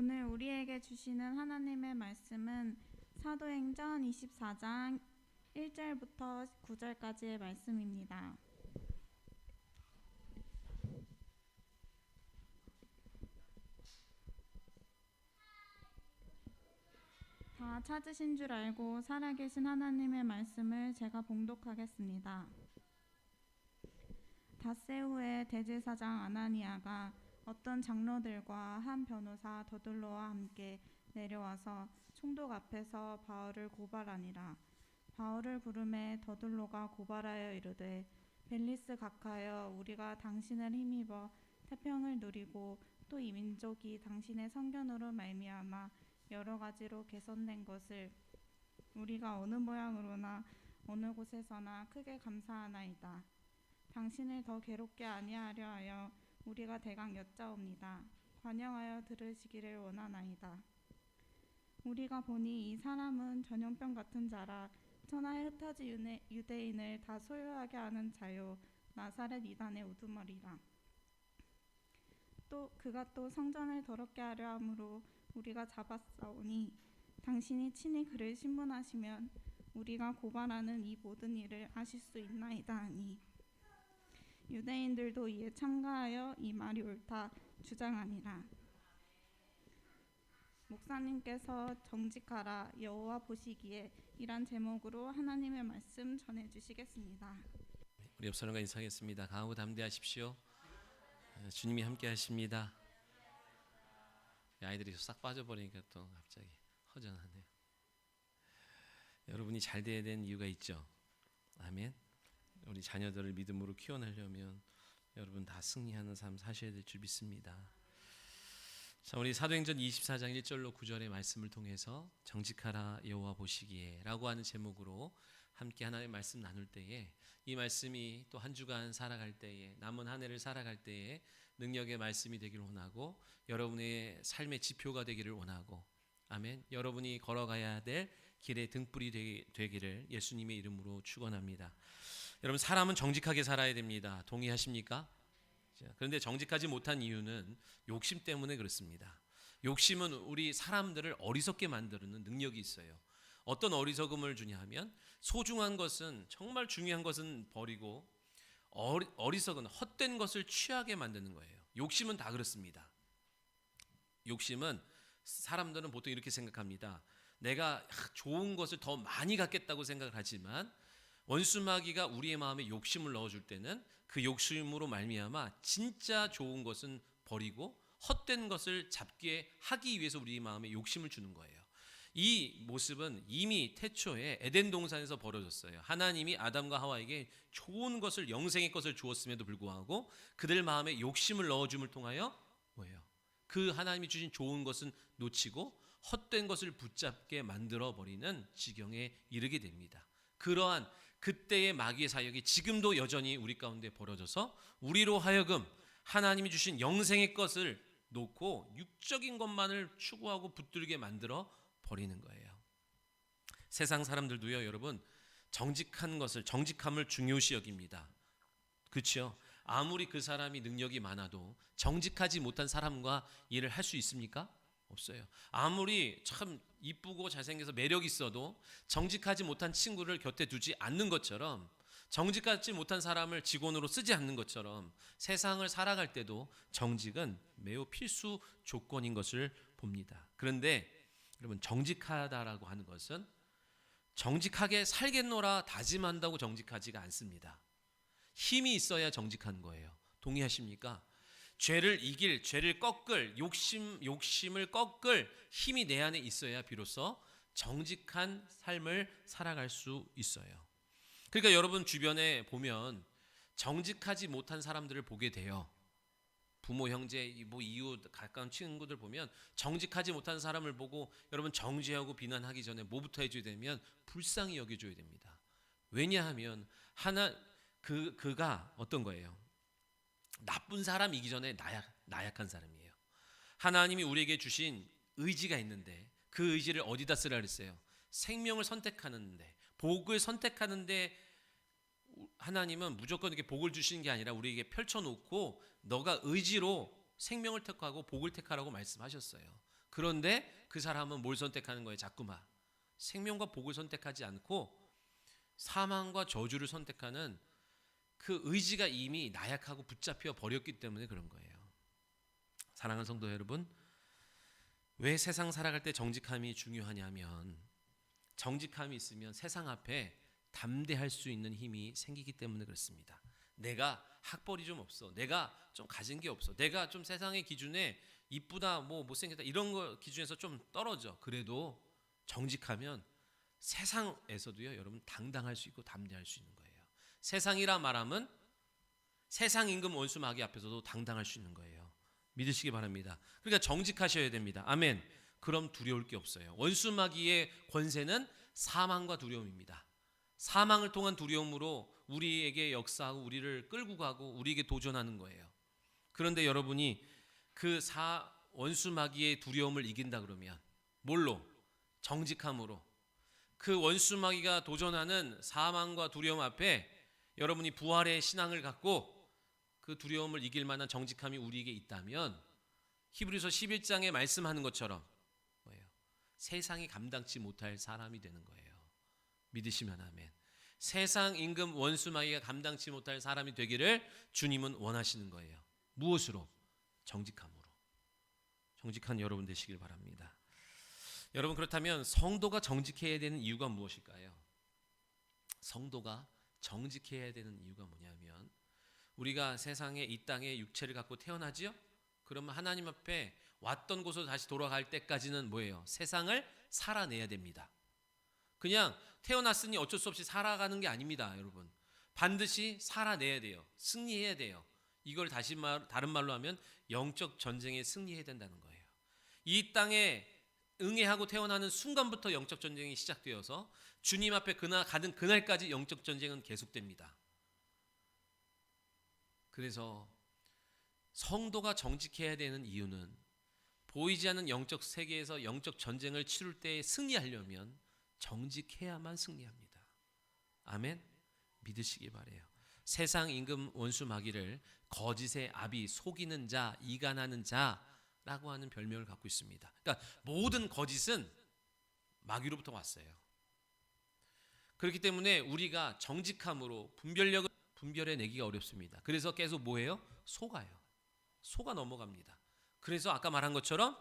오늘 우리에게 주시는 하나님의 말씀은 사도행전 24장 1절부터 9절까지의 말씀입니다. 다 찾으신 줄 알고 살아계신 하나님의 말씀을 제가 봉독하겠습니다. 닷새 후에 대제사장 아나니아가 어떤 장로들과 한 변호사 더둘로와 함께 내려와서 총독 앞에서 바울을 고발하니라. 바울을 부르매 더둘로가 고발하여 이르되 벨리스 각하여 우리가 당신을 힘입어 태평을 누리고 또 이 민족이 당신의 선견으로 말미암아 여러 가지로 개선된 것을 우리가 어느 모양으로나 어느 곳에서나 크게 감사하나이다. 당신을 더 괴롭게 아니하려 하여 우리가 대강 여짜옵니다. 관영하여 들으시기를 원하나이다. 우리가 보니 이 사람은 전염병 같은 자라 천하의 흩어진 유대인을 다 소유하게 하는 자요 나사렛 이단의 우두머리라. 또 그가 또 성전을 더럽게 하려 함으로 우리가 잡았사오니 당신이 친히 그를 신문하시면 우리가 고발하는 이 모든 일을 아실 수 있나이다 하니 유대인들도 이에 참가하여 이 말이 옳다 주장하니라. 목사님께서 정직하라 여호와 보시기에 이란 제목으로 하나님의 말씀 전해주시겠습니다. 우리 옆 사람과 인사하겠습니다. 강하고 담대하십시오. 주님이 함께 하십니다. 아이들이 싹 빠져버리니까 또 갑자기 허전하네요. 여러분이 잘 돼야 되는 이유가 있죠. 아멘. 우리 자녀들을 믿음으로 키워내려면 여러분 다 승리하는 삶 사셔야 될 줄 믿습니다. 자, 우리 사도행전 24장 1절로 9절의 말씀을 통해서 정직하라 여호와 보시기에 라고 하는 제목으로 함께 하나님의 말씀 나눌 때에 이 말씀이 또 한 주간 살아갈 때에 남은 한 해를 살아갈 때에 능력의 말씀이 되기를 원하고 여러분의 삶의 지표가 되기를 원하고 아멘. 여러분이 걸어가야 될 길의 등불이 되기를 예수님의 이름으로 축원합니다. 여러분 사람은 정직하게 살아야 됩니다. 동의하십니까? 그런데 정직하지 못한 이유는 욕심 때문에 그렇습니다. 욕심은 우리 사람들을 어리석게 만드는 능력이 있어요. 어떤 어리석음을 주냐 하면 소중한 것은 정말 중요한 것은 버리고 어리석은 헛된 것을 취하게 만드는 거예요. 욕심은 다 그렇습니다. 욕심은 사람들은 보통 이렇게 생각합니다. 내가 좋은 것을 더 많이 갖겠다고 생각을 하지만 원수마귀가 우리의 마음에 욕심을 넣어줄 때는 그 욕심으로 말미암아 진짜 좋은 것은 버리고 헛된 것을 잡게 하기 위해서 우리 마음에 욕심을 주는 거예요. 이 모습은 이미 태초에 에덴 동산에서 벌어졌어요. 하나님이 아담과 하와에게 좋은 것을 영생의 것을 주었음에도 불구하고 그들 마음에 욕심을 넣어줌을 통하여 뭐예요? 그 하나님이 주신 좋은 것은 놓치고 헛된 것을 붙잡게 만들어버리는 지경에 이르게 됩니다. 그러한 그때의 마귀의 사역이 지금도 여전히 우리 가운데 벌어져서 우리로 하여금 하나님이 주신 영생의 것을 놓고 육적인 것만을 추구하고 붙들게 만들어 버리는 거예요. 세상 사람들도요, 여러분 정직한 것을 정직함을 중요시 여깁니다. 그렇죠? 아무리 그 사람이 능력이 많아도 정직하지 못한 사람과 일을 할 수 있습니까? 없어요. 아무리 참 이쁘고 잘생겨서 매력 있어도 정직하지 못한 친구를 곁에 두지 않는 것처럼 정직하지 못한 사람을 직원으로 쓰지 않는 것처럼 세상을 살아갈 때도 정직은 매우 필수 조건인 것을 봅니다. 그런데 여러분 정직하다라고 하는 것은 정직하게 살겠노라 다짐한다고 정직하지가 않습니다. 힘이 있어야 정직한 거예요. 동의하십니까? 죄를 이길, 죄를 꺾을, 욕심을 꺾을 힘이 내 안에 있어야 비로소 정직한 삶을 살아갈 수 있어요. 그러니까 여러분 주변에 보면 정직하지 못한 사람들을 보게 돼요. 부모, 형제, 이웃, 가까운 친구들 보면 정직하지 못한 사람을 보고 여러분 정죄하고 비난하기 전에 뭐부터 해줘야 되면 불쌍히 여겨줘야 됩니다. 왜냐하면 그가 어떤 거예요? 나쁜 사람이기 전에 나약한 사람이에요. 하나님이 우리에게 주신 의지가 있는데 그 의지를 어디다 쓰라 그랬어요? 생명을 선택하는데, 복을 선택하는데 하나님은 무조건 이렇게 복을 주시는 게 아니라 우리에게 펼쳐놓고 너가 의지로 생명을 택하고 복을 택하라고 말씀하셨어요. 그런데 그 사람은 뭘 선택하는 거예요? 자꾸만 생명과 복을 선택하지 않고 사망과 저주를 선택하는 그 의지가 이미 나약하고 붙잡혀 버렸기 때문에 그런 거예요. 사랑하는 성도 여러분, 왜 세상 살아갈 때 정직함이 중요하냐면 정직함이 있으면 세상 앞에 담대할 수 있는 힘이 생기기 때문에 그렇습니다. 내가 학벌이 좀 없어, 내가 좀 가진 게 없어, 내가 좀 세상의 기준에 이쁘다, 뭐 못생겼다 이런 거 기준에서 좀 떨어져. 그래도 정직하면 세상에서도요, 여러분 당당할 수 있고 담대할 수 있는 거예요. 세상이라 말하면 세상 임금 원수 마귀 앞에서도 당당할 수 있는 거예요. 믿으시기 바랍니다. 그러니까 정직하셔야 됩니다. 아멘. 그럼 두려울 게 없어요. 원수 마귀의 권세는 사망과 두려움입니다. 사망을 통한 두려움으로 우리에게 역사하고 우리를 끌고 가고 우리에게 도전하는 거예요. 그런데 여러분이 그 원수 마귀의 두려움을 이긴다 그러면 뭘로? 정직함으로. 그 원수 마귀가 도전하는 사망과 두려움 앞에 여러분이 부활의 신앙을 갖고 그 두려움을 이길 만한 정직함이 우리에게 있다면 히브리서 11장에 말씀하는 것처럼 뭐예요? 세상이 감당치 못할 사람이 되는 거예요. 믿으시면 아멘. 세상 임금 원수 마귀가 감당치 못할 사람이 되기를 주님은 원하시는 거예요. 무엇으로? 정직함으로. 정직한 여러분 되시길 바랍니다. 여러분, 그렇다면 성도가 정직해야 되는 이유가 무엇일까요? 성도가 정직해야 되는 이유가 뭐냐면 우리가 세상에 이 땅에 육체를 갖고 태어나지요? 그러면 하나님 앞에 왔던 곳으로 다시 돌아갈 때까지는 뭐예요? 세상을 살아내야 됩니다. 그냥 태어났으니 어쩔 수 없이 살아가는 게 아닙니다, 여러분. 반드시 살아내야 돼요. 승리해야 돼요. 이걸 다른 말로 하면 영적 전쟁에 승리해야 된다는 거예요. 이 땅에 응애하고 태어나는 순간부터 영적 전쟁이 시작되어서 주님 앞에 가는 그날까지 영적 전쟁은 계속됩니다. 그래서 성도가 정직해야 되는 이유는 보이지 않는 영적 세계에서 영적 전쟁을 치룰 때 승리하려면 정직해야만 승리합니다. 아멘. 믿으시기 바래요. 세상 임금 원수 마귀를 거짓의 아비, 속이는 자, 이간하는 자라고 하는 별명을 갖고 있습니다. 그러니까 모든 거짓은 마귀로부터 왔어요. 그렇기 때문에 우리가 정직함으로 분별력을 분별해내기가 어렵습니다. 그래서 계속 뭐예요? 속아 넘어갑니다. 그래서 아까 말한 것처럼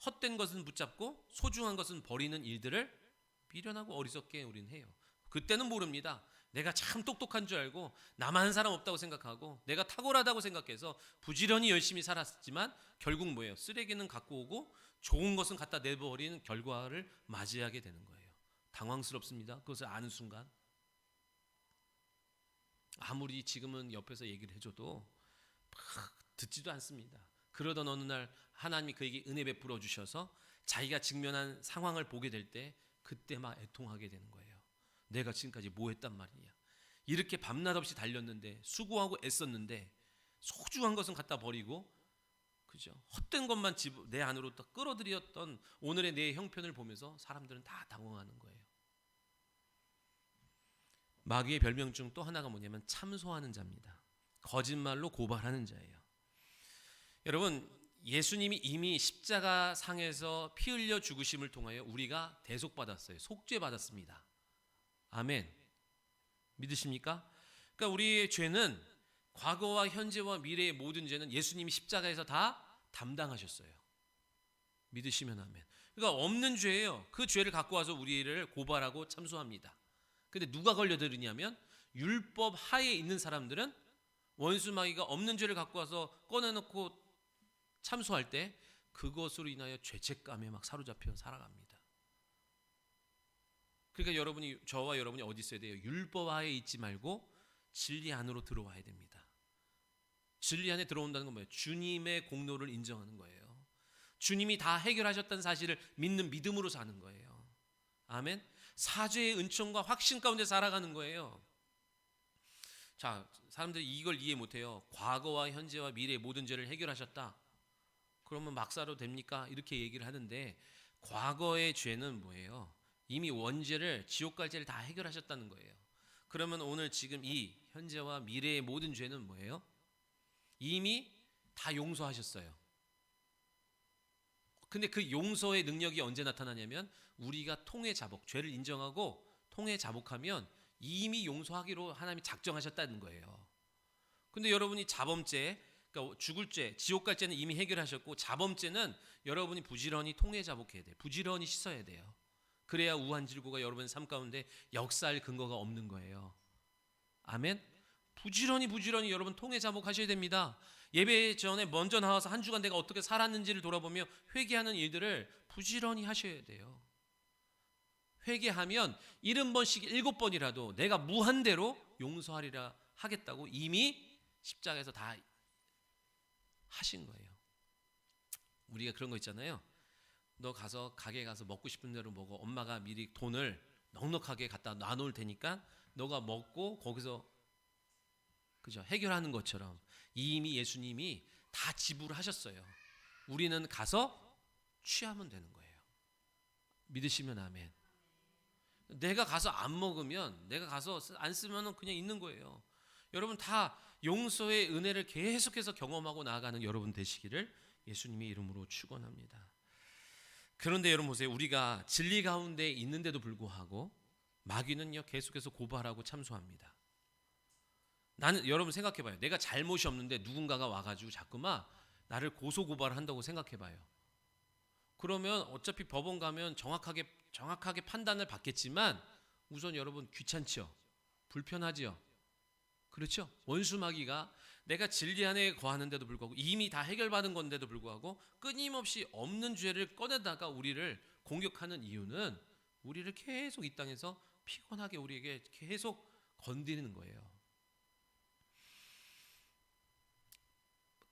헛된 것은 붙잡고 소중한 것은 버리는 일들을 미련하고 어리석게 우리는 해요. 그때는 모릅니다. 내가 참 똑똑한 줄 알고 나만 한 사람 없다고 생각하고 내가 탁월하다고 생각해서 부지런히 열심히 살았지만 결국 뭐예요? 쓰레기는 갖고 오고 좋은 것은 갖다 내버리는 결과를 맞이하게 되는 거예요. 당황스럽습니다. 그것을 아는 순간. 아무리 지금은 옆에서 얘기를 해줘도 듣지도 않습니다. 그러던 어느 날 하나님이 그에게 은혜 베풀어 주셔서 자기가 직면한 상황을 보게 될 때 그때 막 애통하게 되는 거예요. 내가 지금까지 뭐 했단 말이냐. 이렇게 밤낮 없이 달렸는데 수고하고 애썼는데 소중한 것은 갖다 버리고 그죠? 헛된 것만 내 안으로 딱 끌어들였던 오늘의 내 형편을 보면서 사람들은 다 당황하는 거예요. 마귀의 별명 중 또 하나가 뭐냐면 참소하는 자입니다. 거짓말로 고발하는 자예요. 여러분, 예수님이 이미 십자가 상에서 피 흘려 죽으심을 통하여 우리가 대속받았어요. 속죄받았습니다. 아멘. 믿으십니까? 그러니까 우리의 죄는 과거와 현재와 미래의 모든 죄는 예수님이 십자가에서 다 담당하셨어요. 믿으시면 아멘. 그러니까 없는 죄예요. 그 죄를 갖고 와서 우리를 고발하고 참소합니다. 근데 누가 걸려들으냐면 율법 하에 있는 사람들은 원수 마귀가 없는 죄를 갖고 와서 꺼내놓고 참소할 때 그것으로 인하여 죄책감에 막 사로잡혀 살아갑니다. 그러니까 저와 여러분이 어디 있어야 돼요? 율법 하에 있지 말고 진리 안으로 들어와야 됩니다. 진리 안에 들어온다는 건 뭐예요? 주님의 공로를 인정하는 거예요. 주님이 다 해결하셨다는 사실을 믿는 믿음으로 사는 거예요. 아멘. 사죄의 은총과 확신 가운데 살아가는 거예요. 자, 사람들이 이걸 이해 못해요. 과거와 현재와 미래의 모든 죄를 해결하셨다. 그러면 막사로 됩니까? 이렇게 얘기를 하는데 과거의 죄는 뭐예요? 이미 원죄를 지옥 갈 죄를 다 해결하셨다는 거예요. 그러면 오늘 지금 이 현재와 미래의 모든 죄는 뭐예요? 이미 다 용서하셨어요. 근데 그 용서의 능력이 언제 나타나냐면 우리가 통회 자복, 죄를 인정하고 통회 자복하면 이미 용서하기로 하나님이 작정하셨다는 거예요. 근데 여러분이 자범죄, 그러니까 죽을 죄, 지옥 갈 죄는 이미 해결하셨고 자범죄는 여러분이 부지런히 통회 자복해야 돼요. 부지런히 씻어야 돼요. 그래야 우한질고가 여러분 삶 가운데 역사할 근거가 없는 거예요. 아멘. 부지런히 여러분 통회 자복하셔야 됩니다. 예배 전에 먼저 나와서 한 주간 내가 어떻게 살았는지를 돌아보며 회개하는 일들을 부지런히 하셔야 돼요. 회개하면 70번씩 7번이라도 내가 무한대로 용서하리라 하겠다고 이미 십자가에서 다 하신 거예요. 우리가 그런 거 있잖아요. 너 가서 가게 가서 먹고 싶은 대로 먹어. 엄마가 미리 돈을 넉넉하게 갖다 놔놓을 테니까 너가 먹고 거기서 그죠? 해결하는 것처럼 이미 예수님이 다 지불하셨어요. 우리는 가서 취하면 되는 거예요. 믿으시면 아멘. 내가 가서 안 먹으면, 내가 가서 안 쓰면 그냥 있는 거예요. 여러분 다 용서의 은혜를 계속해서 경험하고 나아가는 여러분 되시기를 예수님의 이름으로 축원합니다. 그런데 여러분 보세요. 우리가 진리 가운데 있는데도 불구하고 마귀는요 계속해서 고발하고 참소합니다. 나는 여러분 생각해봐요. 내가 잘못이 없는데 누군가가 와가지고 자꾸만 나를 고소고발한다고 생각해봐요. 그러면 어차피 법원 가면 정확하게 판단을 받겠지만 우선 여러분 귀찮죠? 불편하지요? 그렇죠? 원수 마귀가 내가 진리 안에 거하는데도 불구하고 이미 다 해결받은 건데도 불구하고 끊임없이 없는 죄를 꺼내다가 우리를 공격하는 이유는 우리를 계속 이 땅에서 피곤하게 우리에게 계속 건드리는 거예요.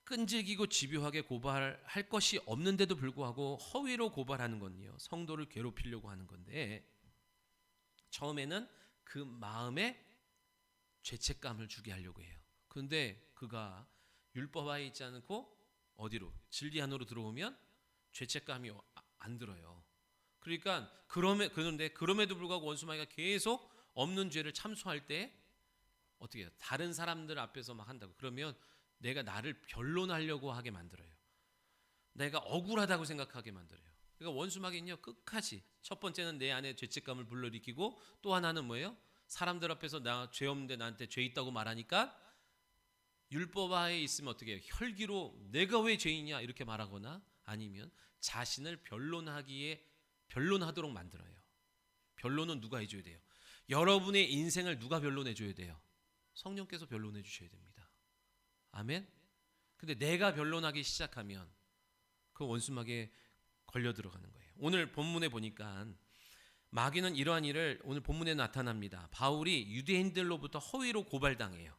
끈질기고 집요하게 고발할 것이 없는데도 불구하고 허위로 고발하는 건요, 성도를 괴롭히려고 하는 건데 처음에는 그 마음에 죄책감을 주게 하려고 해요. 그런데 그가 율법하에 있지 않고 어디로? 진리 안으로 들어오면 죄책감이 안 들어요. 그러니까 그런데 그럼에도 불구하고 원수마귀가 계속 없는 죄를 참소할 때 어떻게 해요? 다른 사람들 앞에서 막 한다고. 그러면 내가 나를 변론하려고 하게 만들어요. 내가 억울하다고 생각하게 만들어요. 그러니까 원수마귀는요 끝까지 첫 번째는 내 안에 죄책감을 불러일으키고 또 하나는 뭐예요? 사람들 앞에서 나 죄 없는데 나한테 죄 있다고 말하니까 율법하에 있으면 어떻게 해요? 혈기로 내가 왜 죄이냐 이렇게 말하거나 아니면 자신을 변론하도록 만들어요. 변론은 누가 해줘야 돼요? 여러분의 인생을 누가 변론해 줘야 돼요? 성령께서 변론해 주셔야 됩니다. 아멘. 근데 내가 변론하기 시작하면 그 원수마귀에 걸려 들어가는 거예요. 오늘 본문에 보니까 마귀는 이러한 일을 오늘 본문에 나타납니다. 바울이 유대인들로부터 허위로 고발당해요.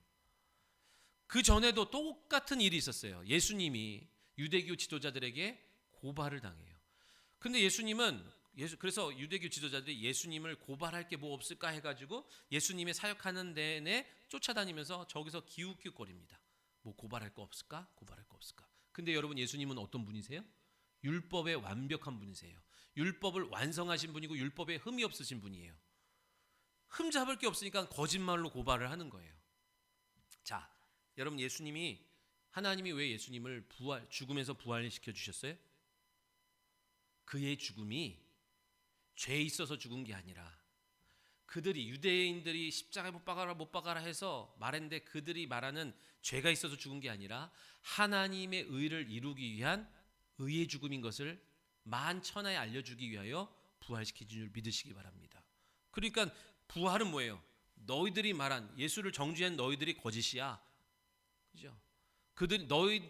그 전에도 똑같은 일이 있었어요. 예수님이 유대교 지도자들에게 고발을 당해요. 근데 그래서 유대교 지도자들이 예수님을 고발할 게 뭐 없을까 해가지고 예수님의 사역하는 데내 쫓아다니면서 저기서 기웃기웃거립니다. 뭐 고발할 거 없을까? 고발할 거 없을까? 근데 여러분 예수님은 어떤 분이세요? 율법의 완벽한 분이세요. 율법을 완성하신 분이고 율법에 흠이 없으신 분이에요. 흠 잡을 게 없으니까 거짓말로 고발을 하는 거예요. 자, 여러분 하나님이 왜 예수님을 죽음에서 부활시켜 주셨어요? 그의 죽음이 죄에 있어서 죽은 게 아니라 유대인들이 십자가에 못 박아라 해서 말했는데 그들이 말하는 죄가 있어서 죽은 게 아니라 하나님의 의를 이루기 위한 의의 죽음인 것을 만천하에 알려주기 위하여 부활시킨 줄 믿으시기 바랍니다. 그러니까 부활은 뭐예요? 너희들이 말한 예수를 정죄한 너희들이 거짓이야. 그죠?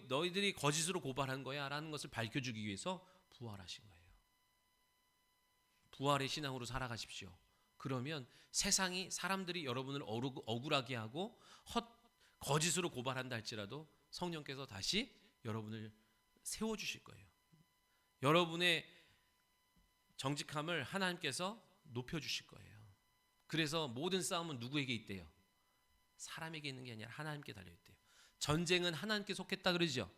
너희들이 거짓으로 고발한 거야 라는 것을 밝혀주기 위해서 부활하신 거예요. 부활의 신앙으로 살아가십시오. 그러면 사람들이 여러분을 억울하게 하고 거짓으로 고발한다 할지라도 성령께서 다시 여러분을 세워주실 거예요. 여러분의 정직함을 하나님께서 높여주실 거예요. 그래서 모든 싸움은 누구에게 있대요? 사람에게 있는 게 아니라 하나님께 달려있대요. 전쟁은 하나님께 속했다 그러죠.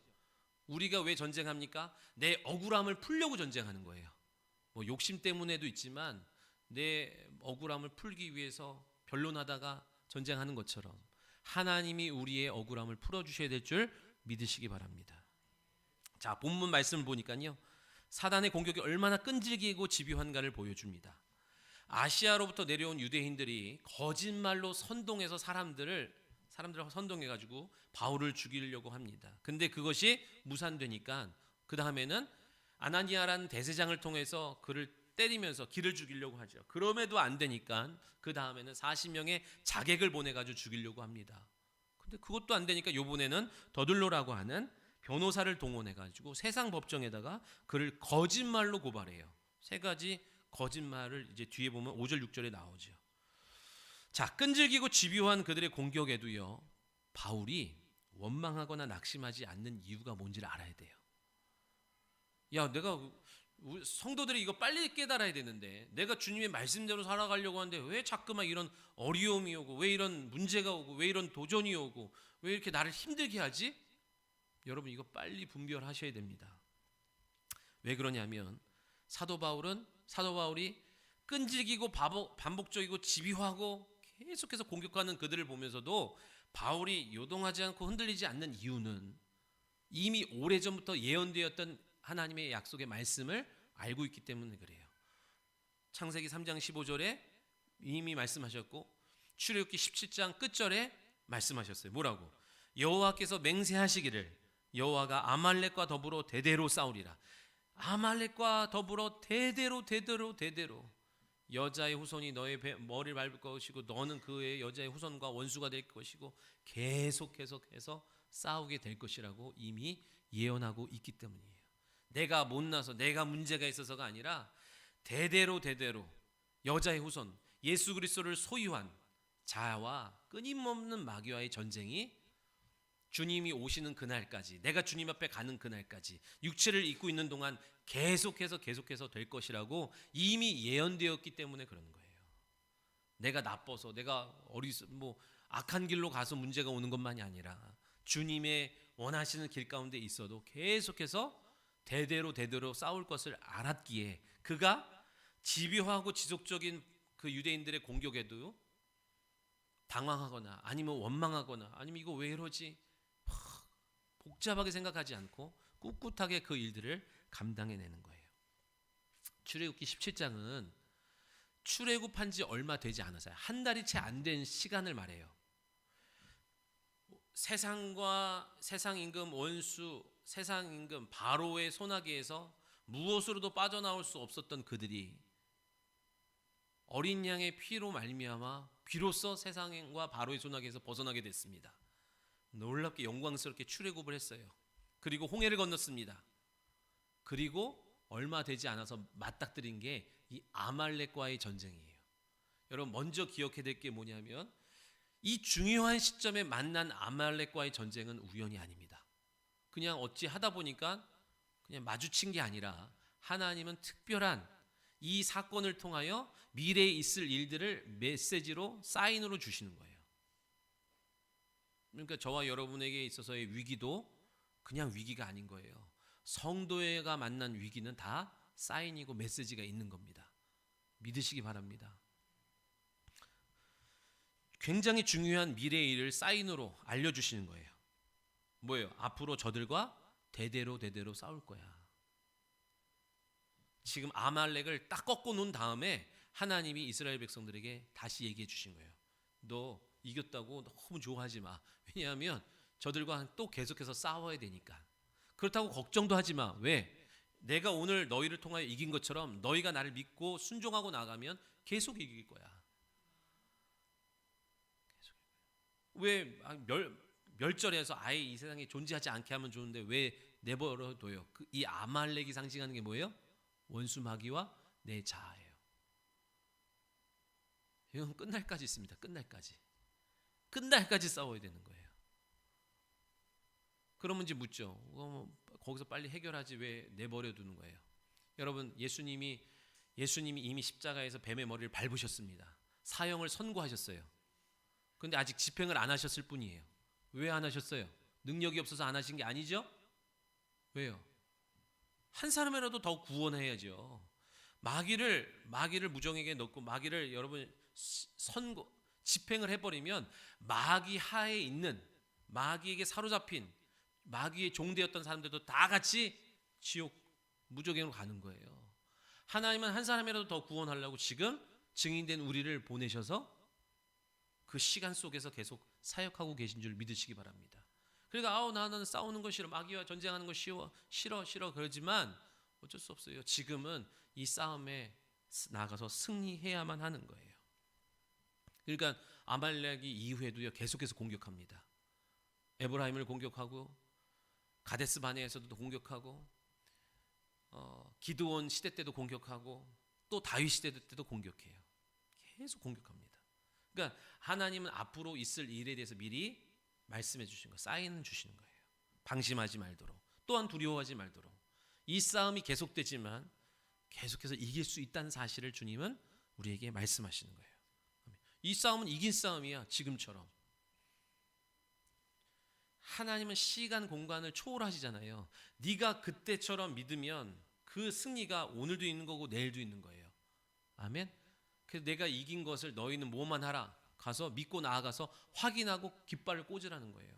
우리가 왜 전쟁합니까? 내 억울함을 풀려고 전쟁하는 거예요. 뭐 욕심 때문에도 있지만 내 억울함을 풀기 위해서 변론하다가 전쟁하는 것처럼 하나님이 우리의 억울함을 풀어주셔야 될 줄 믿으시기 바랍니다. 자, 본문 말씀을 보니까요, 사단의 공격이 얼마나 끈질기고 집요한가를 보여줍니다. 아시아로부터 내려온 유대인들이 거짓말로 선동해서 사람들을 선동해가지고 바울을 죽이려고 합니다. 근데 그것이 무산되니까 그 다음에는 아나니아라는 대제장을 통해서 그를 때리면서 길을 죽이려고 하죠. 그럼에도 안 되니까 그 다음에는 40명의 자객을 보내가지고 죽이려고 합니다. 근데 그것도 안 되니까 요번에는 더들로라고 하는 변호사를 동원해가지고 세상 법정에다가 그를 거짓말로 고발해요. 세 가지 거짓말을 이제 뒤에 보면 5절 6절에 나오죠. 자, 끈질기고 집요한 그들의 공격에도요, 바울이 원망하거나 낙심하지 않는 이유가 뭔지를 알아야 돼요. 야, 내가 성도들이 이거 빨리 깨달아야 되는데 내가 주님의 말씀대로 살아가려고 하는데 왜 자꾸만 이런 어려움이 오고 왜 이런 문제가 오고 왜 이런 도전이 오고 왜 이렇게 나를 힘들게 하지? 여러분 이거 빨리 분별하셔야 됩니다. 왜 그러냐면 사도 바울이 끈질기고 반복적이고 집요하고 계속해서 공격하는 그들을 보면서도 바울이 요동하지 않고 흔들리지 않는 이유는 이미 오래전부터 예언되었던 하나님의 약속의 말씀을 알고 있기 때문에 그래요. 창세기 3장 15절에 이미 말씀하셨고 출애굽기 17장 끝절에 말씀하셨어요. 뭐라고? 여호와께서 맹세하시기를 여호와가 아말렉과 더불어 대대로 싸우리라. 아말렉과 더불어 대대로 여자의 후손이 너의 머리를 밟을 것이고 너는 그의 여자의 후손과 원수가 될 것이고 계속해서 싸우게 될 것이라고 이미 예언하고 있기 때문이에요. 내가 못나서 내가 문제가 있어서가 아니라 대대로 여자의 후손 예수 그리스도를 소유한 자와 끊임없는 마귀와의 전쟁이 주님이 오시는 그날까지, 내가 주님 앞에 가는 그날까지 육체를 입고 있는 동안 계속해서 될 것이라고 이미 예언되었기 때문에 그러는 거예요. 내가 나빠서 내가 악한 길로 가서 문제가 오는 것만이 아니라 주님의 원하시는 길 가운데 있어도 계속해서 대대로 싸울 것을 알았기에 그가 집요하고 지속적인 그 유대인들의 공격에도 당황하거나 아니면 원망하거나 아니면 이거 왜 이러지? 복잡하게 생각하지 않고 꿋꿋하게 그 일들을 감당해내는 거예요. 출애굽기 17장은 출애굽한 지 얼마 되지 않았어요. 한 달이 채 안 된 시간을 말해요. 세상 임금 원수, 세상 임금 바로의 손아귀에서 무엇으로도 빠져나올 수 없었던 그들이 어린 양의 피로 말미암아 비로소 세상과 바로의 손아귀에서 벗어나게 됐습니다. 놀랍게 영광스럽게 출애굽을 했어요. 그리고 홍해를 건넜습니다. 그리고 얼마 되지 않아서 맞닥뜨린 게 이 아말렉과의 전쟁이에요. 여러분 먼저 기억해야 될 게 뭐냐면 이 중요한 시점에 만난 아말렉과의 전쟁은 우연이 아닙니다. 그냥 어찌 하다 보니까 그냥 마주친 게 아니라 하나님은 특별한 이 사건을 통하여 미래에 있을 일들을 메시지로 사인으로 주시는 거예요. 그러니까 저와 여러분에게 있어서의 위기도 그냥 위기가 아닌 거예요. 성도회가 만난 위기는 다 사인이고 메시지가 있는 겁니다. 믿으시기 바랍니다. 굉장히 중요한 미래의 일을 사인으로 알려주시는 거예요. 뭐예요? 앞으로 저들과 대대로 싸울 거야. 지금 아말렉을 딱 꺾어 놓은 다음에 하나님이 이스라엘 백성들에게 다시 얘기해 주신 거예요. 너 이겼다고 너무 좋아하지 마. 왜냐하면 저들과 또 계속해서 싸워야 되니까. 그렇다고 걱정도 하지 마. 왜? 내가 오늘 너희를 통하여 이긴 것처럼 너희가 나를 믿고 순종하고 나가면 계속 이길 거야. 왜 멸절해서 아예 이 세상에 존재하지 않게 하면 좋은데 왜 내버려둬요? 이 아말렉이 상징하는 게 뭐예요? 원수 마귀와 내 자아예요. 이건 끝날까지 있습니다. 끝날까지 싸워야 되는 거예요. 그러면 이제 묻죠. 거기서 빨리 해결하지 왜 내버려두는 거예요? 여러분 예수님이 이미 십자가에서 뱀의 머리를 밟으셨습니다. 사형을 선고하셨어요. 그런데 아직 집행을 안 하셨을 뿐이에요. 왜 안 하셨어요? 능력이 없어서 안 하신 게 아니죠? 왜요? 한 사람이라도 더 구원해야죠. 마귀를 무정에게 넣고 마귀를 여러분 집행을 해버리면 마귀 하에 있는 마귀에게 사로잡힌 마귀의 종되었던 사람들도 다 같이 지옥 무적행으로 가는 거예요. 하나님은 한 사람이라도 더 구원하려고 지금 증인된 우리를 보내셔서 그 시간 속에서 계속 사역하고 계신 줄 믿으시기 바랍니다. 그러니까 나는 싸우는 거 싫어, 마귀와 전쟁하는 거 싫어 그러지만 어쩔 수 없어요. 지금은 이 싸움에 나가서 승리해야만 하는 거예요. 그러니까 아말렉이 이후에도요 계속해서 공격합니다. 에브라임을 공격하고 가데스 바네에서도 공격하고 기드온 시대 때도 공격하고 또 다윗 시대 때도 공격해요. 계속 공격합니다. 그러니까 하나님은 앞으로 있을 일에 대해서 미리 말씀해 주시는 거예요. 사인을 주시는 거예요. 방심하지 말도록, 또한 두려워하지 말도록. 이 싸움이 계속되지만 계속해서 이길 수 있다는 사실을 주님은 우리에게 말씀하시는 거예요. 이 싸움은 이긴 싸움이야. 지금처럼. 하나님은 시간 공간을 초월하시잖아요. 네가 그때처럼 믿으면 그 승리가 오늘도 있는 거고 내일도 있는 거예요. 아멘. 그래서 내가 이긴 것을 너희는 뭐만 하라. 가서 믿고 나아가서 확인하고 깃발을 꽂으라는 거예요.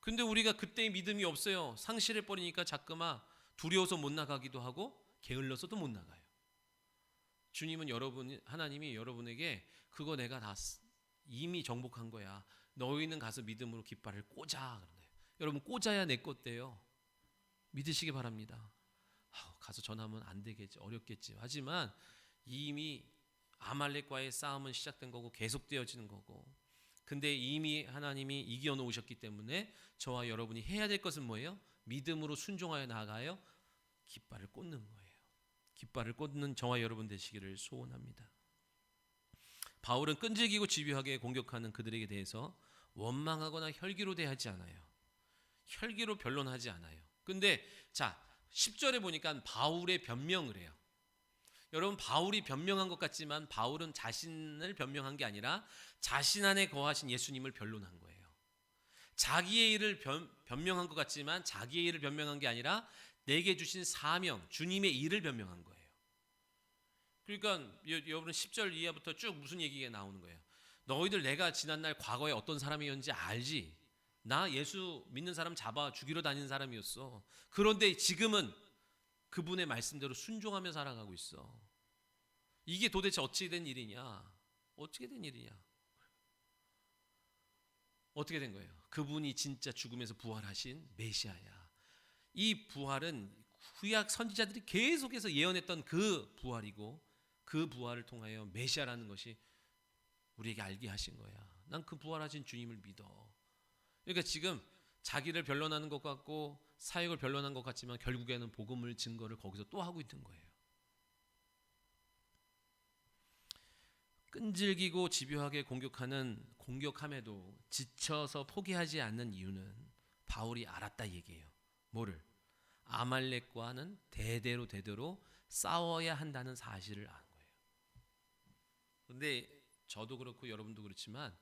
근데 우리가 그때의 믿음이 없어요. 상실해 버리니까 자꾸만 두려워서 못 나가기도 하고 게을러서도 못 나가요. 주님은 하나님이 여러분에게 그거 내가 다 이미 정복한 거야. 너희는 가서 믿음으로 깃발을 꽂아. 그런 거예요. 여러분 꽂아야 내 것대요. 믿으시기 바랍니다. 가서 전하면 안 되겠지, 어렵겠지. 하지만 이미 아말렉과의 싸움은 시작된 거고 계속되어지는 거고. 근데 이미 하나님이 이겨 놓으셨기 때문에 저와 여러분이 해야 될 것은 뭐예요? 믿음으로 순종하여 나아가요. 깃발을 꽂는 거예요. 깃발을 꽂는 저와 여러분 되시기를 소원합니다. 바울은 끈질기고 집요하게 공격하는 그들에게 대해서 원망하거나 혈기로 대하지 않아요. 혈기로 변론하지 않아요. 근데 자 10절에 보니까 바울의 변명을 해요. 여러분 바울이 변명한 것 같지만 바울은 자신을 변명한 게 아니라 자신 안에 거하신 예수님을 변론한 거예요. 자기의 일을 변명한 것 같지만 자기의 일을 변명한 게 아니라 내게 주신 사명, 주님의 일을 변명한 거예요. 그러니까 여러분 10절 이하부터 쭉 무슨 얘기가 나오는 거예요. 너희들 내가 지난날 과거에 어떤 사람이었는지 알지? 나 예수 믿는 사람 잡아 죽이러 다니는 사람이었어. 그런데 지금은 그분의 말씀대로 순종하며 살아가고 있어. 이게 도대체 어찌 된 일이냐? 어떻게 된 일이냐? 어떻게 된 거예요? 그분이 진짜 죽음에서 부활하신 메시아야. 이 부활은 구약 선지자들이 계속해서 예언했던 그 부활이고 그 부활을 통하여 메시아라는 것이 우리에게 알게 하신 거야. 난 그 부활하신 주님을 믿어. 그러니까 지금 자기를 변론하는 것 같고 사역을 변론한 것 같지만 결국에는 복음을 증거를 거기서 또 하고 있는 거예요. 끈질기고 집요하게 공격함에도 지쳐서 포기하지 않는 이유는 바울이 알았다 얘기예요. 뭐를? 아말렉과는 대대로 싸워야 한다는 사실을 아는 거예요. 근데 저도 그렇고 여러분도 그렇지만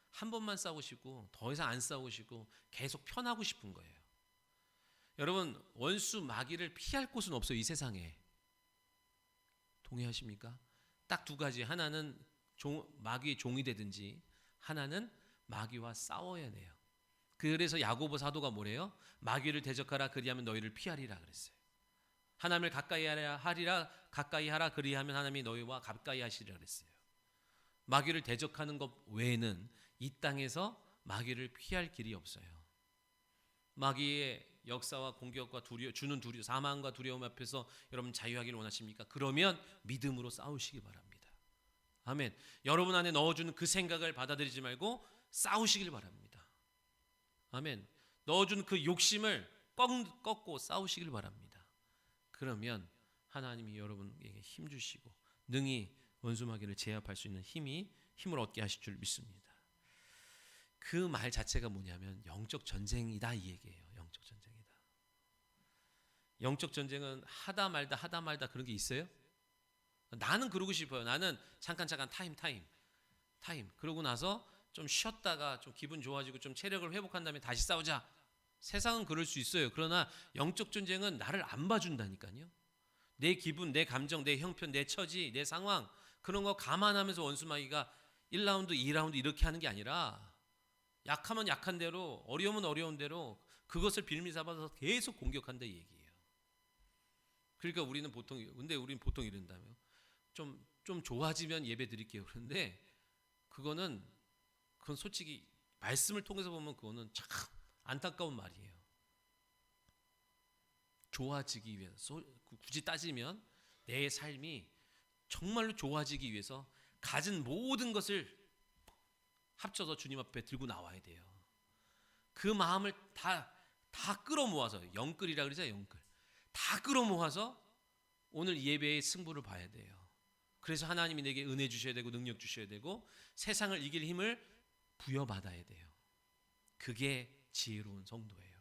한 번만 싸우시고 더 이상 안 싸우시고 계속 편하고 싶은 거예요. 여러분 원수 마귀를 피할 곳은 없어요. 이 세상에. 동의하십니까? 딱 두 가지. 하나는 마귀의 종이 되든지 하나는 마귀와 싸워야 돼요. 그래서 야고보 사도가 뭐래요? 마귀를 대적하라 그리하면 너희를 피하리라 그랬어요. 하나님을 가까이 하라 그리하면 하나님이 너희와 가까이 하시리라 그랬어요. 마귀를 대적하는 것 외에는 이 땅에서 마귀를 피할 길이 없어요. 마귀의 역사와 공격과 주는 사망과 두려움 앞에서 여러분 자유하기를 원하십니까? 그러면 믿음으로 싸우시기 바랍니다. 아멘. 여러분 안에 넣어주는 그 생각을 받아들이지 말고 싸우시길 바랍니다. 아멘. 넣어준 그 욕심을 꺾고 싸우시길 바랍니다. 그러면 하나님이 여러분에게 힘 주시고 능히 원수마귀를 제압할 수 있는 힘을 얻게 하실 줄 믿습니다. 그 말 자체가 뭐냐면 영적 전쟁이다 이 얘기예요. 영적 전쟁이다. 영적 전쟁은 하다 말다 그런 게 있어요? 나는 그러고 싶어요. 나는 잠깐 타임. 그러고 나서 좀 쉬었다가 좀 기분 좋아지고 좀 체력을 회복한 다음에 다시 싸우자. 세상은 그럴 수 있어요. 그러나 영적 전쟁은 나를 안 봐준다니까요. 내 기분, 내 감정, 내 형편, 내 처지, 내 상황 그런 거 감안하면서 원수마귀가 1라운드, 2라운드 이렇게 하는 게 아니라 약하면 약한 대로, 어려우면 어려운 대로 그것을 빌미 삼아서 계속 공격한다 이 얘기예요. 그러니까 우리는 보통 이런다며. 좀 좋아지면 예배 드릴게요. 그런데 그건 솔직히 말씀을 통해서 보면 그거는 참 안타까운 말이에요. 좋아지기 위해서, 굳이 따지면 내 삶이 정말로 좋아지기 위해서 가진 모든 것을 합쳐서 주님 앞에 들고 나와야 돼요. 그 마음을 다 끌어모아서, 영끌이라 그러죠. 영끌 다 끌어모아서 오늘 예배의 승부를 봐야 돼요. 그래서 하나님이 내게 은혜 주셔야 되고 능력 주셔야 되고 세상을 이길 힘을 부여받아야 돼요. 그게 지혜로운 성도예요.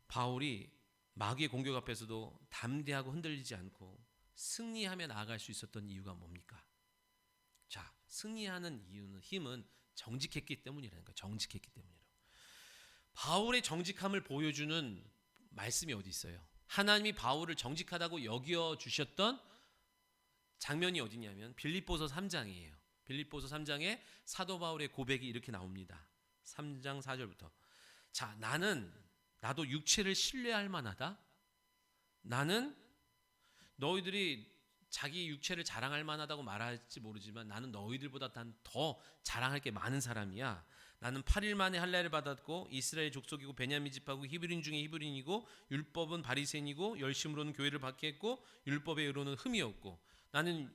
바울이 마귀의 공격 앞에서도 담대하고 흔들리지 않고 승리하며 나아갈 수 있었던 이유가 뭡니까? 자, 승리하는 힘은 정직했기 때문이라는 거예요. 정직했기 때문이라고. 바울의 정직함을 보여주는 말씀이 어디 있어요? 하나님이 바울을 정직하다고 여겨 주셨던 장면이 어디냐면 빌립보서 3장이에요. 빌립보서 3장에 사도 바울의 고백이 이렇게 나옵니다. 3장 4절부터. 자, 나도 육체를 신뢰할 만하다. 나는 너희들이 자기 육체를 자랑할 만하다고 말할지 모르지만 나는 너희들보다 더 자랑할 게 많은 사람이야. 나는 8일 만에 할례를 받았고 이스라엘 족속이고 베냐민 집하고 히브리인 중에 히브리인이고 율법은 바리새인이고 열심으로는 교회를 받게 했고 율법의 의로는 흠이 없고 나는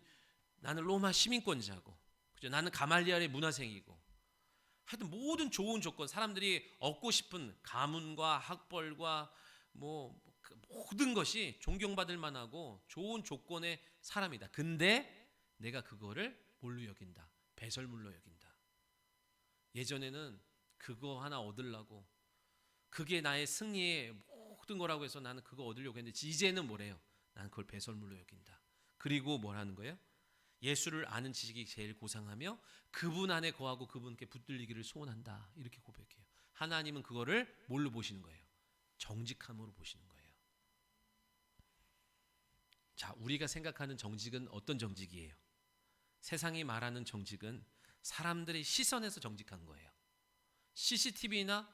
로마 시민권자고 그죠? 나는 가말리엘의 문화생이고 하여튼 모든 좋은 조건, 사람들이 얻고 싶은 가문과 학벌과 모든 것이 존경받을 만하고 좋은 조건의 사람이다. 근데 내가 그거를 뭘로 여긴다? 배설물로 여긴다. 예전에는 그거 하나 얻으려고 그게 나의 승리의 모든 거라고 해서 나는 그거 얻으려고 했는데 이제는 뭐래요? 나는 그걸 배설물로 여긴다. 그리고 뭘 하는 거예요? 예수를 아는 지식이 제일 고상하며 그분 안에 거하고 그분께 붙들리기를 소원한다. 이렇게 고백해요. 하나님은 그거를 뭘로 보시는 거예요? 정직함으로 보시는 거예요. 자, 우리가 생각하는 정직은 어떤 정직이에요? 세상이 말하는 정직은 사람들의 시선에서 정직한 거예요. CCTV나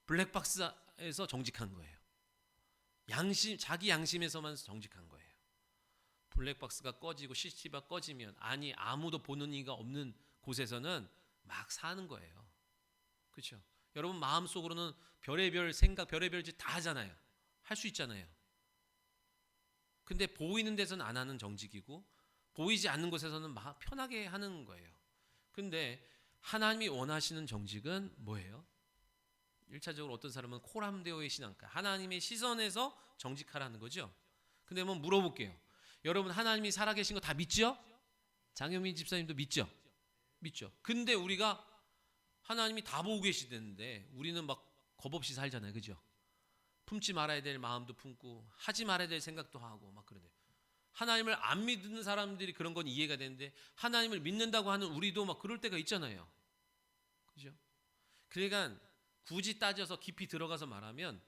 블랙박스에서 정직한 거예요. 자기 양심에서만 정직한 거예요. 블랙박스가 꺼지고 CCTV가 꺼지면 아무도 보는 이가 없는 곳에서는 막 사는 거예요. 그렇죠? 여러분 마음속으로는 별의별 생각, 별의별 짓 다 하잖아요. 할 수 있잖아요. 근데 보이는 데서는 안 하는 정직이고 보이지 않는 곳에서는 막 편하게 하는 거예요. 근데 하나님이 원하시는 정직은 뭐예요? 1차적으로 어떤 사람은 코람데오의 신앙가, 하나님의 시선에서 정직하라는 거죠. 근데 한번 물어볼게요. 여러분 하나님이 살아계신 거 다 믿죠? 장현민 집사님도 믿죠? 믿죠. 근데 우리가 하나님이 다 보고 계시는데 우리는 막 겁없이 살잖아요. 그죠? 품지 말아야 될 마음도 품고 하지 말아야 될 생각도 하고 막 그러네요. 하나님을 안 믿는 사람들이 그런 건 이해가 되는데 하나님을 믿는다고 하는 우리도 막 그럴 때가 있잖아요. 그죠? 그러니까 굳이 따져서 깊이 들어가서 말하면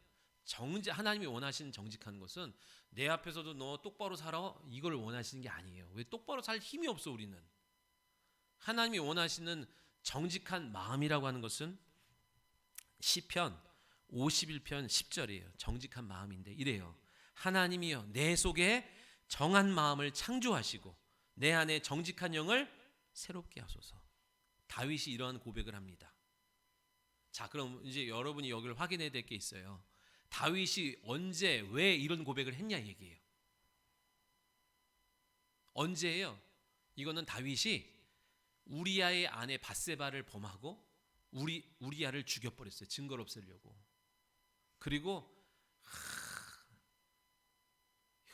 하나님이 원하시는 정직한 것은 내 앞에서도 너 똑바로 살아 이걸 원하시는 게 아니에요. 왜 똑바로 살 힘이 없어 우리는. 하나님이 원하시는 정직한 마음이라고 하는 것은 시편 51편 10절이에요. 정직한 마음인데 이래요. 하나님이여 내 속에 정한 마음을 창조하시고 내 안에 정직한 영을 새롭게 하소서. 다윗이 이러한 고백을 합니다. 자, 그럼 이제 여러분이 여기를 확인해야 될 게 있어요. 다윗이 언제 왜 이런 고백을 했냐 얘기예요. 언제예요? 이거는 다윗이 우리아의 아내 밧세바를 범하고 우리아를 죽여버렸어요. 증거를 없애려고. 그리고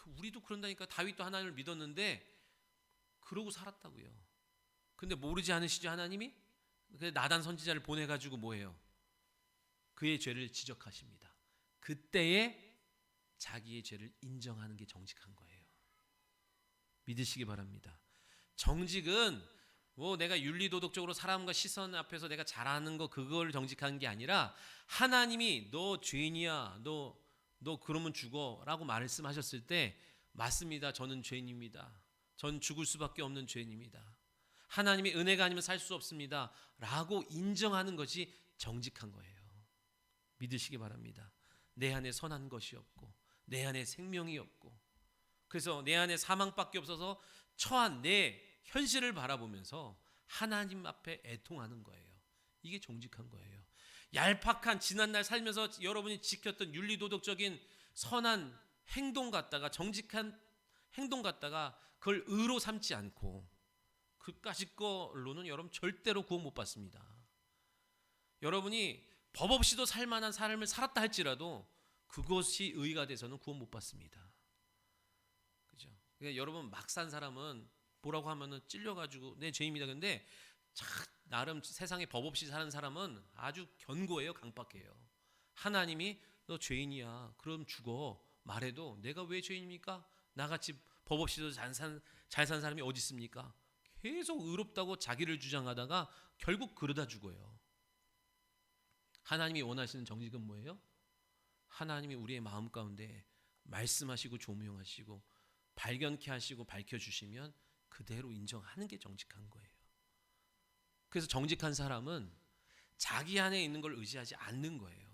우리도 그런다니까. 다윗도 하나님을 믿었는데 그러고 살았다고요. 근데 모르지 않으시죠 하나님이? 나단 선지자를 보내가지고 뭐해요? 그의 죄를 지적하십니다. 그때에 자기의 죄를 인정하는 게 정직한 거예요. 믿으시기 바랍니다. 정직은 내가 윤리도덕적으로 사람과 시선 앞에서 내가 잘하는 거 그걸 정직한 게 아니라 하나님이 너 죄인이야 너 그러면 죽어 라고 말씀하셨을 때 맞습니다. 저는 죄인입니다. 전 죽을 수밖에 없는 죄인입니다. 하나님의 은혜가 아니면 살 수 없습니다 라고 인정하는 것이 정직한 거예요. 믿으시기 바랍니다. 내 안에 선한 것이 없고 내 안에 생명이 없고, 그래서 내 안에 사망밖에 없어서 처한 내 현실을 바라보면서 하나님 앞에 애통하는 거예요. 이게 정직한 거예요. 얄팍한 지난날 살면서 여러분이 지켰던 윤리도덕적인 선한 행동 갖다가, 정직한 행동 갖다가 그걸 의로 삼지 않고, 그까짓 걸로는 여러분 절대로 구원 못 받습니다. 여러분이 법 없이도 살만한 삶을 살았다 할지라도 그것이 의가 돼서는 구원 못 받습니다. 그죠? 그러니까 여러분 막 산 사람은 뭐라고 하면은 찔려가지고 내 죄입니다. 근데 나름 세상에 법 없이 사는 사람은 아주 견고해요, 강박해요. 하나님이 너 죄인이야, 그럼 죽어 말해도 내가 왜 죄인입니까? 나같이 법 없이도 잘 산 사람이 어디 있습니까? 계속 의롭다고 자기를 주장하다가 결국 그러다 죽어요. 하나님이 원하시는 정직은 뭐예요? 하나님이 우리의 마음 가운데 말씀하시고 조명하시고 발견케 하시고 밝혀주시면 그대로 인정하는 게 정직한 거예요. 그래서 정직한 사람은 자기 안에 있는 걸 의지하지 않는 거예요.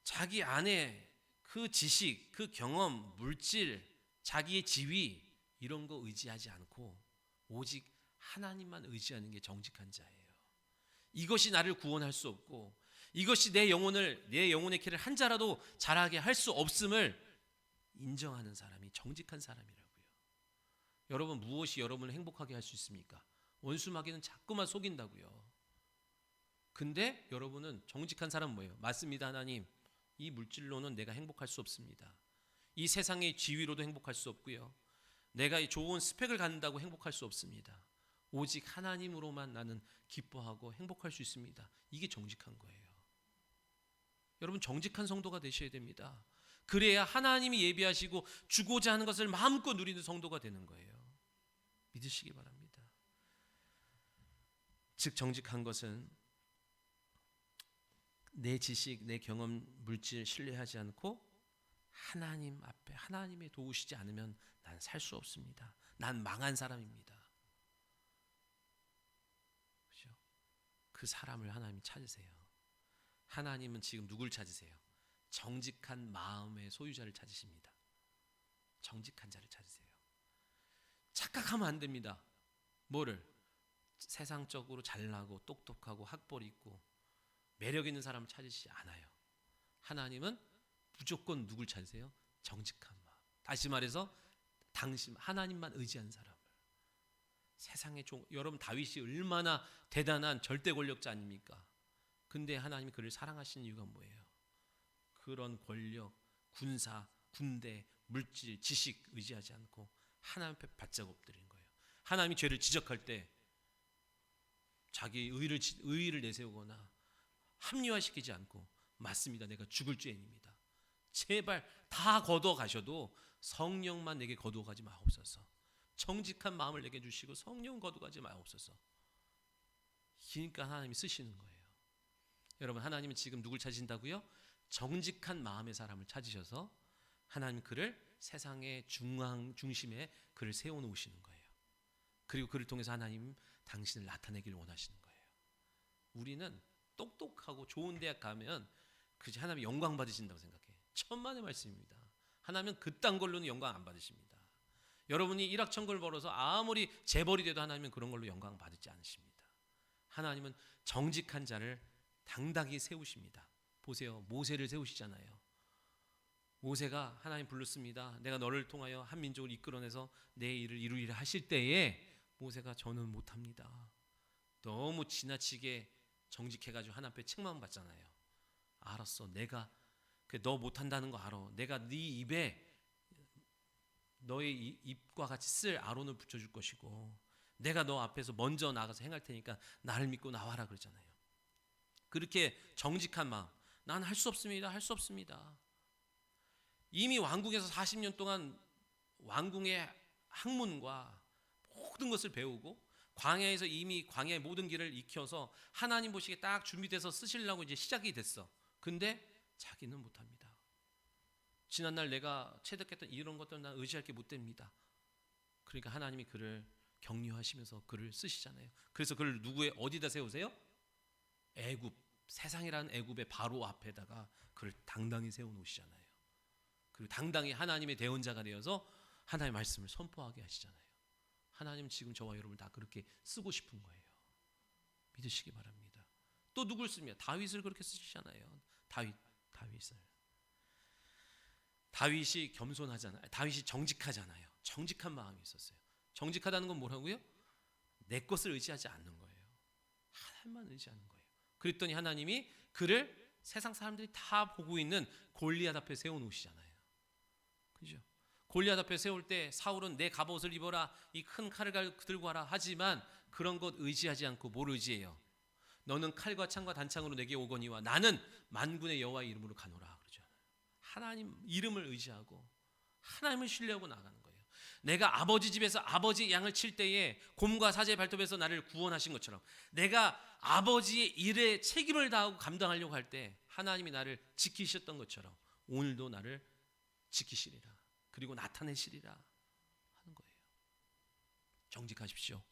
자기 안에 그 지식, 그 경험, 물질, 자기의 지위 이런 거 의지하지 않고 오직 하나님만 의지하는 게 정직한 자예요. 이것이 나를 구원할 수 없고 이것이 내 영혼의 길을 한 자라도 자라게 할 수 없음을 인정하는 사람이 정직한 사람이라고요. 여러분, 무엇이 여러분을 행복하게 할 수 있습니까? 원수 마귀는 자꾸만 속인다고요. 근데 여러분은 정직한 사람은 뭐예요? 맞습니다, 하나님. 이 물질로는 내가 행복할 수 없습니다. 이 세상의 지위로도 행복할 수 없고요. 내가 좋은 스펙을 갖는다고 행복할 수 없습니다. 오직 하나님으로만 나는 기뻐하고 행복할 수 있습니다. 이게 정직한 거예요. 여러분, 정직한 성도가 되셔야 됩니다. 그래야 하나님이 예비하시고 주고자 하는 것을 마음껏 누리는 성도가 되는 거예요. 믿으시기 바랍니다. 즉, 정직한 것은 내 지식, 내 경험, 물질 신뢰하지 않고 하나님 앞에 하나님이 도우시지 않으면 난 살 수 없습니다. 난 망한 사람입니다. 그렇죠? 그 사람을 하나님이 찾으세요. 하나님은 지금 누굴 찾으세요? 정직한 마음의 소유자를 찾으십니다. 정직한 자를 찾으세요. 착각하면 안 됩니다. 뭐를? 세상적으로 잘나고 똑똑하고 학벌 있고 매력 있는 사람을 찾으시지 않아요. 하나님은 무조건 누굴 찾으세요? 정직한 마음. 다시 말해서 당신 하나님만 의지한 사람을. 세상에 여러분 다윗이 얼마나 대단한 절대 권력자 아닙니까? 근데 하나님이 그를 사랑하시는 이유가 뭐예요? 그런 권력, 군사, 군대, 물질, 지식 의지하지 않고 하나님 앞에 바짝 엎드린 거예요. 하나님이 죄를 지적할 때 자기 의의를 내세우거나 합리화시키지 않고 맞습니다. 내가 죽을 죄인입니다. 제발 다 거둬 가셔도 성령만 내게 거두어 가지 마옵소서. 정직한 마음을 내게 주시고 성령 거두어 가지 마옵소서. 그러니까 하나님이 쓰시는 거예요. 여러분, 하나님은 지금 누굴 찾으신다고요? 정직한 마음의 사람을 찾으셔서 하나님 그를 세상의 중심에 그를 세워놓으시는 거예요. 그리고 그를 통해서 하나님 당신을 나타내기를 원하시는 거예요. 우리는 똑똑하고 좋은 대학 가면 그저 하나님 영광 받으신다고 생각해. 천만의 말씀입니다. 하나님은 그딴 걸로는 영광 안 받으십니다. 여러분이 일확천금을 벌어서 아무리 재벌이 돼도 하나님은 그런 걸로 영광 받지 않으십니다. 하나님은 정직한 자를 당당히 세우십니다. 보세요. 모세를 세우시잖아요. 모세가 하나님 불렀습니다. 내가 너를 통하여 한 민족을 이끌어내서 내 일을 이루리라 하실 때에 모세가 저는 못합니다. 너무 지나치게 정직해가지고 하나님 앞에 책망 받잖아요. 알았어. 내가 너 못한다는 거 알아. 내가 네 입에 너의 입과 같이 쓸 아론을 붙여줄 것이고 내가 너 앞에서 먼저 나가서 행할 테니까 나를 믿고 나와라 그러잖아요. 그렇게 정직한 마음. 난 할 수 없습니다. 할 수 없습니다. 이미 왕궁에서 40년 동안 왕궁의 학문과 모든 것을 배우고 광야에서 이미 광야의 모든 길을 익혀서 하나님 보시기에 딱 준비돼서 쓰시려고 이제 시작이 됐어. 근데 자기는 못합니다. 지난날 내가 체득했던 이런 것들은 난 의지할 게 못 됩니다. 그러니까 하나님이 그를 격려하시면서 그를 쓰시잖아요. 그래서 그를 어디다 세우세요? 애굽 세상이라는 애굽의 바로 앞에다가 그를 당당히 세워놓으시잖아요. 그리고 당당히 하나님의 대언자가 되어서 하나님의 말씀을 선포하게 하시잖아요. 하나님은 지금 저와 여러분을 다 그렇게 쓰고 싶은 거예요. 믿으시기 바랍니다. 또 누굴 씁니까? 다윗을 그렇게 쓰시잖아요. 다윗이 겸손하잖아요. 다윗이 정직하잖아요. 정직한 마음이 있었어요. 정직하다는 건 뭐라고요? 내 것을 의지하지 않는 거예요. 하나님만 의지하는 거예요. 그랬더니 하나님이 그를 세상 사람들이 다 보고 있는 골리앗 앞에 세워놓으시잖아요. 그죠? 골리앗 앞에 세울 때 사울은 내 갑옷을 입어라, 이 큰 칼을 들고 와라 하지만 그런 것 의지하지 않고 뭘 의지해요? 너는 칼과 창과 단창으로 내게 오거니와 나는 만군의 여호와의 이름으로 가노라 그러죠. 하나님 이름을 의지하고 하나님을 신뢰하고 나가는 거예요. 내가 아버지 집에서 아버지 양을 칠 때에 곰과 사제의 발톱에서 나를 구원하신 것처럼 내가 아버지의 일에 책임을 다하고 감당하려고 할 때 하나님이 나를 지키셨던 것처럼 오늘도 나를 지키시리라. 그리고 나타내시리라 하는 거예요. 정직하십시오.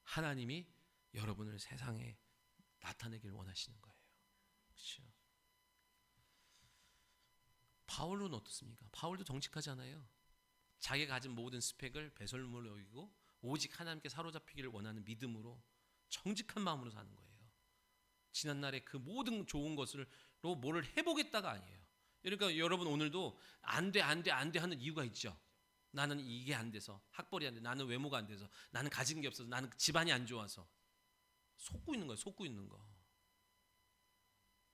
하나님이 여러분을 세상에 나타내길 원하시는 거예요. 그렇죠? 바울은 어떻습니까? 바울도 정직하잖아요. 자기가 가진 모든 스펙을 배설물로 여기고 오직 하나님께 사로잡히기를 원하는 믿음으로 정직한 마음으로 사는 거예요. 지난날에 그 모든 좋은 것으로 뭐를 해보겠다가 아니에요. 그러니까 여러분 오늘도 안 돼 하는 이유가 있죠. 나는 이게 안 돼서, 학벌이 안 돼, 나는 외모가 안 돼서, 나는 가진 게 없어서, 나는 집안이 안 좋아서 속고 있는 거예요. 속고 있는 거.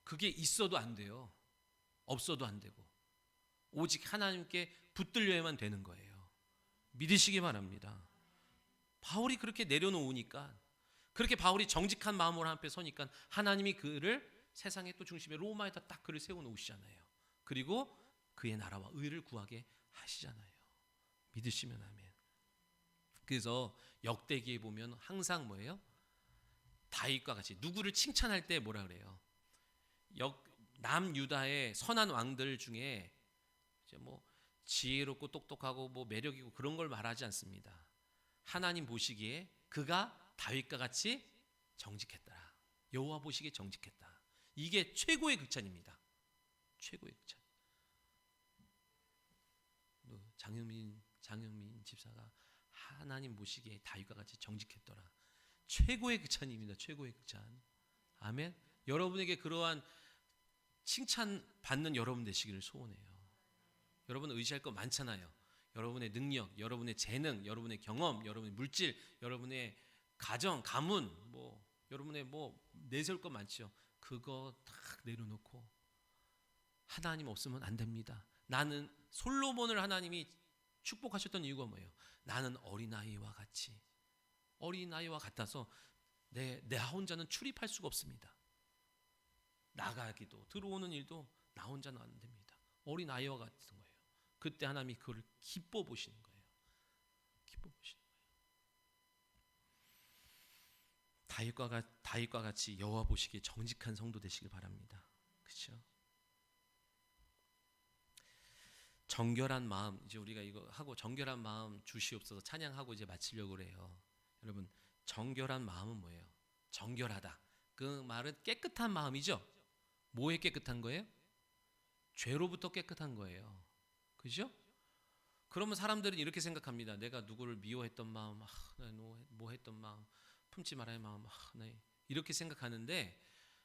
그게 있어도 안 돼요. 없어도 안 되고 오직 하나님께 붙들려야만 되는 거예요. 믿으시기 바랍니다. 바울이 그렇게 내려놓으니까, 그렇게 바울이 정직한 마음으로 앞에 서니까 하나님이 그를 세상의 또 중심에 로마에다 딱 그를 세워놓으시잖아요. 그리고 그의 나라와 의를 구하게 하시잖아요. 믿으시면 아멘. 그래서 역대기에 보면 항상 뭐예요? 다윗과 같이 누구를 칭찬할 때 뭐라 그래요? 남유다의 선한 왕들 중에 이제 뭐 지혜롭고 똑똑하고 뭐 매력이고 그런 걸 말하지 않습니다. 하나님 보시기에 그가 다윗과 같이 정직했더라. 여호와 보시기에 정직했다. 이게 최고의 극찬입니다. 최고의 극찬. 장영민 집사가 하나님 보시기에 다윗과 같이 정직했더라. 최고의 극찬입니다. 최고의 극찬. 아멘. 여러분에게 그러한 칭찬 받는 여러분 되시기를 소원해요. 여러분 의지할 거 많잖아요. 여러분의 능력, 여러분의 재능, 여러분의 경험, 여러분의 물질, 여러분의 가정, 가문, 뭐 여러분의 뭐 내세울 거 많죠. 그거 딱 내려놓고 하나님 없으면 안 됩니다. 나는 솔로몬을 하나님이 축복하셨던 이유가 뭐예요? 나는 어린아이와 같아서 내 혼자는 출입할 수가 없습니다. 나가기도 들어오는 일도 나 혼자는 안 됩니다. 어린아이와 같은 거예요. 그때 하나님이 그걸 기뻐 보시는 거예요. 기뻐 보시는 거예요. 다윗과 같이 여호와 보시기에 정직한 성도 되시길 바랍니다. 그렇죠? 정결한 마음, 이제 우리가 이거 하고 정결한 마음 주시옵소서 찬양하고 이제 마치려고 그래요. 여러분 정결한 마음은 뭐예요? 정결하다. 그 말은 깨끗한 마음이죠. 뭐에 깨끗한 거예요? 죄로부터 깨끗한 거예요. 그죠? 그러면 사람들은 이렇게 생각합니다. 내가 누구를 미워했던 마음, 뭐 했던 마음, 품지 말아야 마음, 네. 이렇게 생각하는데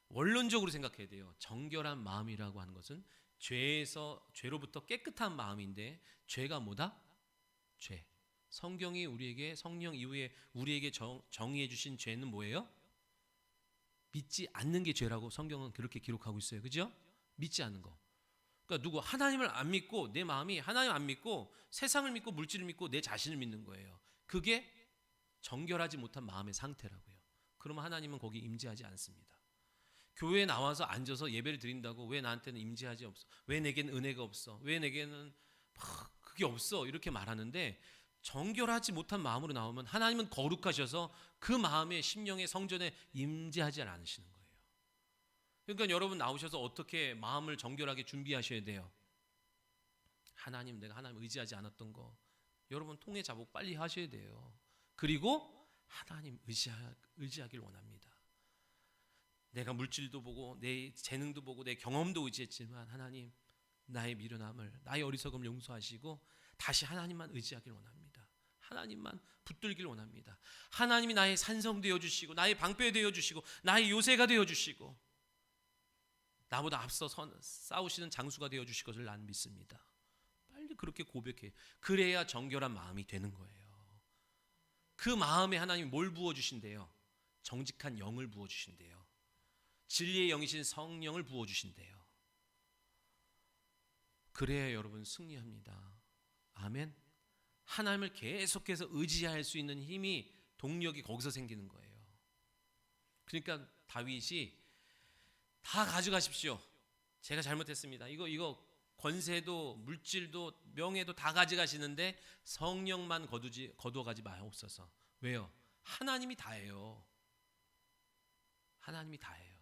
원론적으로 생각해야 돼요. 정결한 마음이라고 하는 것은 죄로부터 깨끗한 마음인데 죄가 뭐다? 죄. 성경이 우리에게 성령 이후에 우리에게 정의해 주신 죄는 뭐예요? 믿지 않는 게 죄라고 성경은 그렇게 기록하고 있어요. 그죠? 믿지 않는 거. 그러니까 누구 하나님을 안 믿고 내 마음이 하나님 안 믿고 세상을 믿고 물질을 믿고 내 자신을 믿는 거예요. 그게 정결하지 못한 마음의 상태라고요. 그러면 하나님은 거기 임재하지 않습니다. 교회에 나와서 앉아서 예배를 드린다고 왜 나한테는 임재하지 없어? 왜 내게는 은혜가 없어? 왜 내게는 그게 없어? 이렇게 말하는데 정결하지 못한 마음으로 나오면 하나님은 거룩하셔서 그 마음의 심령의 성전에 임재하지 않으시는 거예요. 그러니까 여러분 나오셔서 어떻게 마음을 정결하게 준비하셔야 돼요? 하나님, 내가 하나님 의지하지 않았던 거 여러분 통해 자복 빨리 하셔야 돼요. 그리고 하나님 의지하길 원합니다. 내가 물질도 보고 내 재능도 보고 내 경험도 의지했지만 하나님, 나의 미련함을, 나의 어리석음을 용서하시고 다시 하나님만 의지하길 원합니다. 하나님만 붙들길 원합니다. 하나님이 나의 산성 되어주시고 나의 방패 되어주시고 나의 요새가 되어주시고 나보다 앞서 싸우시는 장수가 되어주실 것을 나는 믿습니다. 빨리 그렇게 고백해. 그래야 정결한 마음이 되는 거예요. 그 마음에 하나님이 뭘 부어주신대요? 정직한 영을 부어주신대요. 진리의 영이신 성령을 부어주신대요. 그래야 여러분 승리합니다. 아멘. 하나님을 계속해서 의지할 수 있는 힘이, 동력이 거기서 생기는 거예요. 그러니까 다윗이 다 가져가십시오. 제가 잘못했습니다. 이거 권세도 물질도 명예도 다 가져가시는데 성령만 거두어가지 마옵소서. 왜요? 하나님이 다예요. 하나님이 다예요.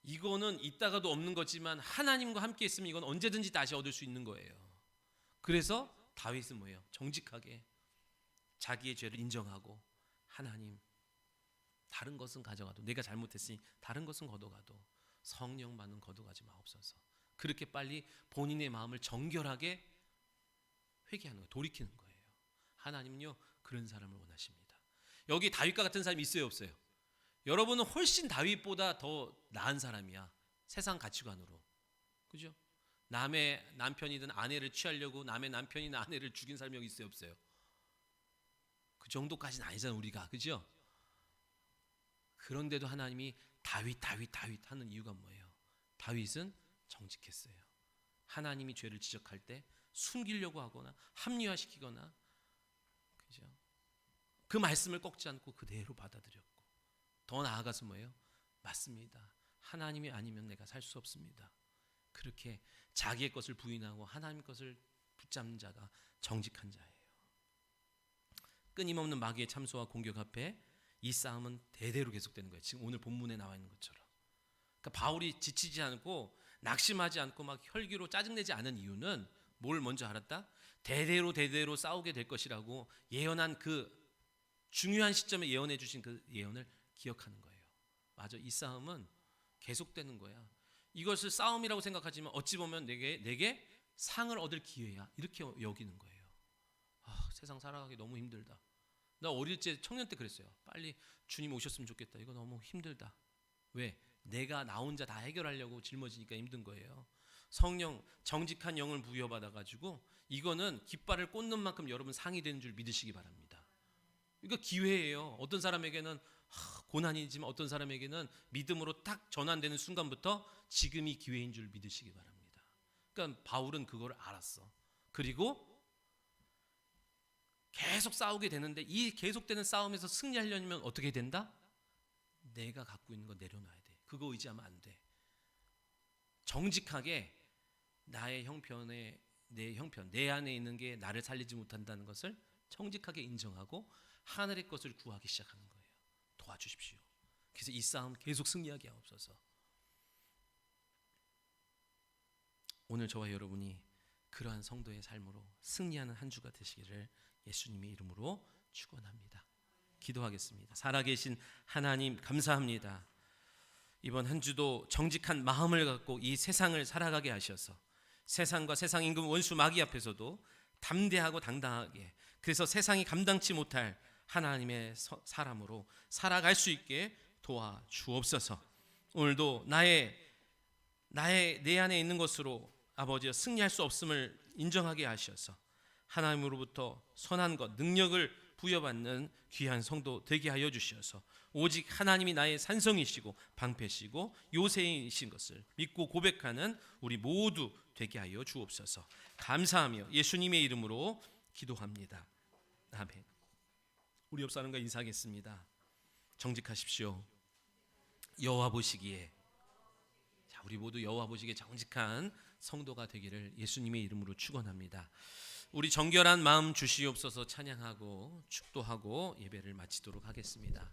이거는 있다가도 없는 거지만 하나님과 함께 있으면 이건 언제든지 다시 얻을 수 있는 거예요. 그래서 다윗은 뭐예요? 정직하게 자기의 죄를 인정하고 하나님, 다른 것은 가져가도, 내가 잘못했으니 다른 것은 거둬가도 성령만은 거둬가지 마옵소서. 그렇게 빨리 본인의 마음을 정결하게 회개하는 거예요. 돌이키는 거예요. 하나님은요 그런 사람을 원하십니다. 여기 다윗과 같은 사람이 있어요, 없어요? 여러분은 훨씬 다윗보다 더 나은 사람이야, 세상 가치관으로. 그죠? 남의 남편이든 아내를 취하려고 남의 남편이나 아내를 죽인 사람이 여기 있어요, 없어요? 그 정도까지는 아니잖아요, 우리가. 그죠? 그런데도 하나님이 다윗 하는 이유가 뭐예요? 다윗은 정직했어요. 하나님이 죄를 지적할 때 숨기려고 하거나 합리화시키거나, 그죠? 그 말씀을 꺾지 않고 그대로 받아들였고, 더 나아가서 뭐예요? 맞습니다. 하나님이 아니면 내가 살 수 없습니다. 그렇게 자기의 것을 부인하고 하나님 것을 붙잡는 자가 정직한 자예요. 끊임없는 마귀의 참소와 공격 앞에 이 싸움은 대대로 계속되는 거예요. 지금 오늘 본문에 나와 있는 것처럼. 그러니까 바울이 지치지 않고 낙심하지 않고 막 혈기로 짜증내지 않은 이유는 뭘 먼저 알았다? 대대로 싸우게 될 것이라고 예언한 그 중요한 시점에 예언해 주신 그 예언을 기억하는 거예요. 맞아, 이 싸움은 계속되는 거야. 이것을 싸움이라고 생각하지만 어찌 보면 내게 상을 얻을 기회야, 이렇게 여기는 거예요. 세상 살아가기 너무 힘들다. 나 어릴 때, 청년 때 그랬어요. 빨리 주님 오셨으면 좋겠다. 이거 너무 힘들다. 왜? 내가 나 혼자 다 해결하려고 짊어지니까 힘든 거예요. 성령, 정직한 영을 부여받아가지고 이거는 깃발을 꽂는 만큼 여러분 상이 되는 줄 믿으시기 바랍니다. 이거 기회예요. 어떤 사람에게는 고난이지만 어떤 사람에게는 믿음으로 딱 전환되는 순간부터 지금이 기회인 줄 믿으시기 바랍니다. 그러니까 바울은 그걸 알았어. 그리고 계속 싸우게 되는데 이 계속되는 싸움에서 승리하려면 어떻게 된다? 내가 갖고 있는 거 내려놔야 돼. 그거 의지하면 안 돼. 정직하게 나의 형편에, 내 안에 있는 게 나를 살리지 못한다는 것을 정직하게 인정하고 하늘의 것을 구하기 시작하는 거예요. 도와주십시오. 그래서 이 싸움 계속 승리하게 하옵소서. 오늘 저와 여러분이 그러한 성도의 삶으로 승리하는 한 주가 되시기를 예수님의 이름으로 축원합니다. 기도하겠습니다. 살아계신 하나님, 감사합니다. 이번 한 주도 정직한 마음을 갖고 이 세상을 살아가게 하셔서 세상과 세상 임금 원수 마귀 앞에서도 담대하고 당당하게, 그래서 세상이 감당치 못할 하나님의 사람으로 살아갈 수 있게 도와주옵소서. 오늘도 내 안에 있는 것으로 아버지여 승리할 수 없음을 인정하게 하셔서 하나님으로부터 선한 것, 능력을 부여받는 귀한 성도 되게 하여 주셔서 오직 하나님이 나의 산성이시고 방패시고 요새이신 것을 믿고 고백하는 우리 모두 되게 하여 주옵소서. 감사하며 예수님의 이름으로 기도합니다. 아멘. 우리 옆 사람과 인사하겠습니다. 정직하십시오. 여호와 보시기에, 자, 우리 모두 여호와 보시기에 정직한 성도가 되기를 예수님의 이름으로 축원합니다. 우리 정결한 마음 주시옵소서 찬양하고 축도하고 예배를 마치도록 하겠습니다.